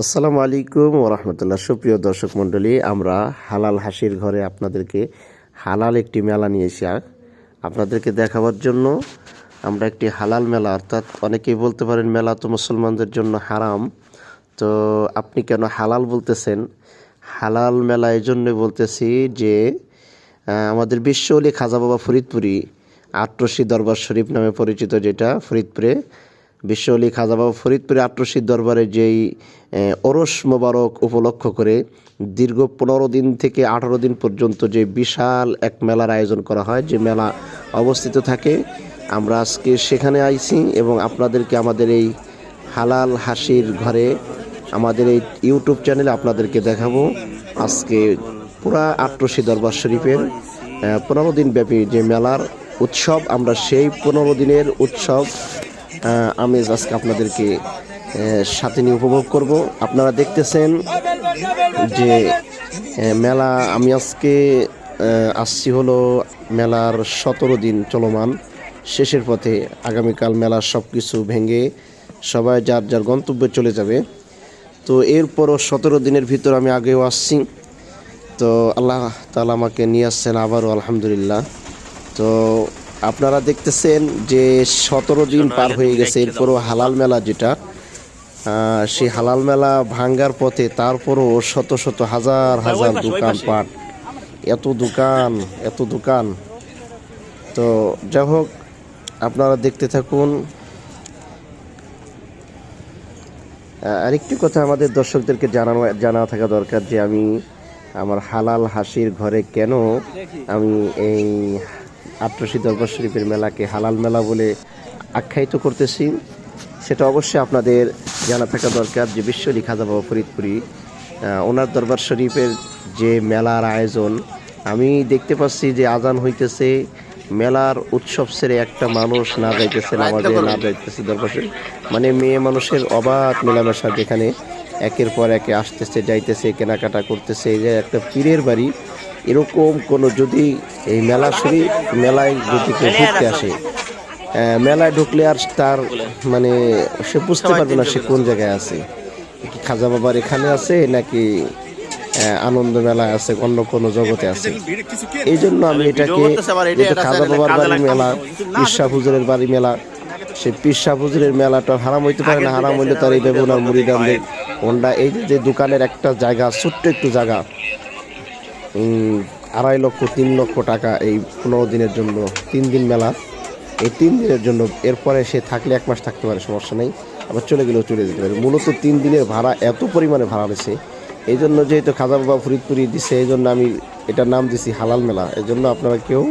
আসসালামু আলাইকুম ওরহমতুল্লাহ। সুপ্রিয় দর্শক মণ্ডলী, আমরা হালাল হাসির ঘরে আপনাদেরকে হালাল একটি মেলা নিয়ে এসে আপনাদেরকে দেখাবার জন্য আমরা একটি হালাল মেলা, অর্থাৎ অনেকেই বলতে পারেন মেলা তো মুসলমানদের জন্য হারাম, তো আপনি কেন হালাল বলতেছেন? হালাল মেলা এই জন্য বলতেছি যে আমাদের বিশ্ব অলি খাজা বাবা ফরিদপুরি আটরশি দরবার শরীফ নামে পরিচিত, যেটা ফরিদপুরে বিশ্ব অলি খাজা বাবা ফরিদপুরে আটরশি দরবারে যেই ওরস মোবারক উপলক্ষ করে দীর্ঘ 15 দিন থেকে 18 দিন পর্যন্ত যে বিশাল এক মেলার আয়োজন করা হয়, যে মেলা অবস্থিত থাকে, আমরা আজকে সেখানে আইছি এবং আপনাদেরকে আমাদের এই হালাল হাসির ঘরে আমাদের এই ইউটিউব চ্যানেলে আপনাদেরকে দেখাবো আজকে পুরা আটরশি দরবার শরীফের 15 দিন ব্যাপী যে মেলার উৎসব। আমরা সেই 15 দিনের উৎসব আমেজ আজকে আপনাদেরকে সাথে নিয়ে উপভোগ করব। আপনারা দেখতেছেন যে মেলা, আমি আজকে আসছি হলো মেলার 17 দিন চলমান শেষের পথে। আগামীকাল মেলার সব কিছু ভেঙে সবাই যার যার গন্তব্যে চলে যাবে। তো এরপরও 17 দিনের ভিতর আমি আগেও আসছি, তো আল্লাহ তাআলা আমাকে নিয়ে আসছেন আবারও, আলহামদুলিল্লাহ। তো আপনারা দেখতেছেন যে 17 দিন পার হয়ে গেছে, এরপরও হালাল মেলা যেটা, সেই হালাল মেলা ভাঙ্গার পথে তারপরও শত শত হাজার হাজার দোকানপাট, এত দোকান। তো যাই হোক, আপনারা দেখতে থাকুন। আরেকটি কথা আমাদের দর্শকদেরকে জানা থাকা দরকার যে আমি আমার হালাল হাসির ঘরে কেন আমি এই আটরশি দরবার শরীফের মেলাকে হালাল মেলা বলে আখ্যায়িত করতেছি, সেটা অবশ্যই আপনাদের জানা থাকা দরকার। যে বিশ্ব অলি খাজা বাবা ফরিদপুরি ওনার দরবার শরীফের যে মেলার আয়োজন, আমি দেখতে পাচ্ছি যে আজান হইতেছে, মেলার উৎসব সেরে একটা মানুষ না যাইতেছে, নামাজে না যাইতেছে দরবার শরীফ, মানে মেয়ে মানুষের অবাধ মেলামেশা, যেখানে একের পর একে আসতেছে যাইতেছে, কেনাকাটা করতেছে। এই যে একটা পীরের বাড়ি, এরকম কোনো যদি এই মেলা শরীফ মেলায় যদি কেউ ঘুরতে আসে, মেলায় ঢুকলে আর তার মানে সে বুঝতে পারবে না সে কোন জায়গায় আছে, কি খাজা বাবার এখানে আছে নাকি আনন্দ মেলায় আছে, অন্য কোনো জগতে আছে। এই জন্য আমি এটাকে, যেটা খাজা বাবার বাড়ি মেলা, পীর শাহ হুজুরের বাড়ি মেলা, সেই পীর শাহ হুজুরের মেলাটা হারাম হইতে পারে না। হারাম হইলে তার এইভাবে ওনার মুরিদানদের ওনরা এই যে দোকানের একটা জায়গা, ছোট্ট একটু জায়গা, 2.5 লক্ষ 3 লক্ষ টাকা এই 15 দিনের জন্য, 3 দিন মেলা, এই 3 দিনের জন্য। এরপরে সে থাকলে 1 মাস থাকতে পারে, সমস্যা নেই, আবার চলে গেলেও চলে যেতে পারে। মূলত 3 দিনের ভাড়া, এত পরিমাণে ভাড়া রয়েছে। এই জন্য যেহেতু খাজা বাবা ফরিদপুরি দিছে, এই জন্য আমি এটার নাম দিছি হালাল মেলা। এই জন্য আপনারা কেউ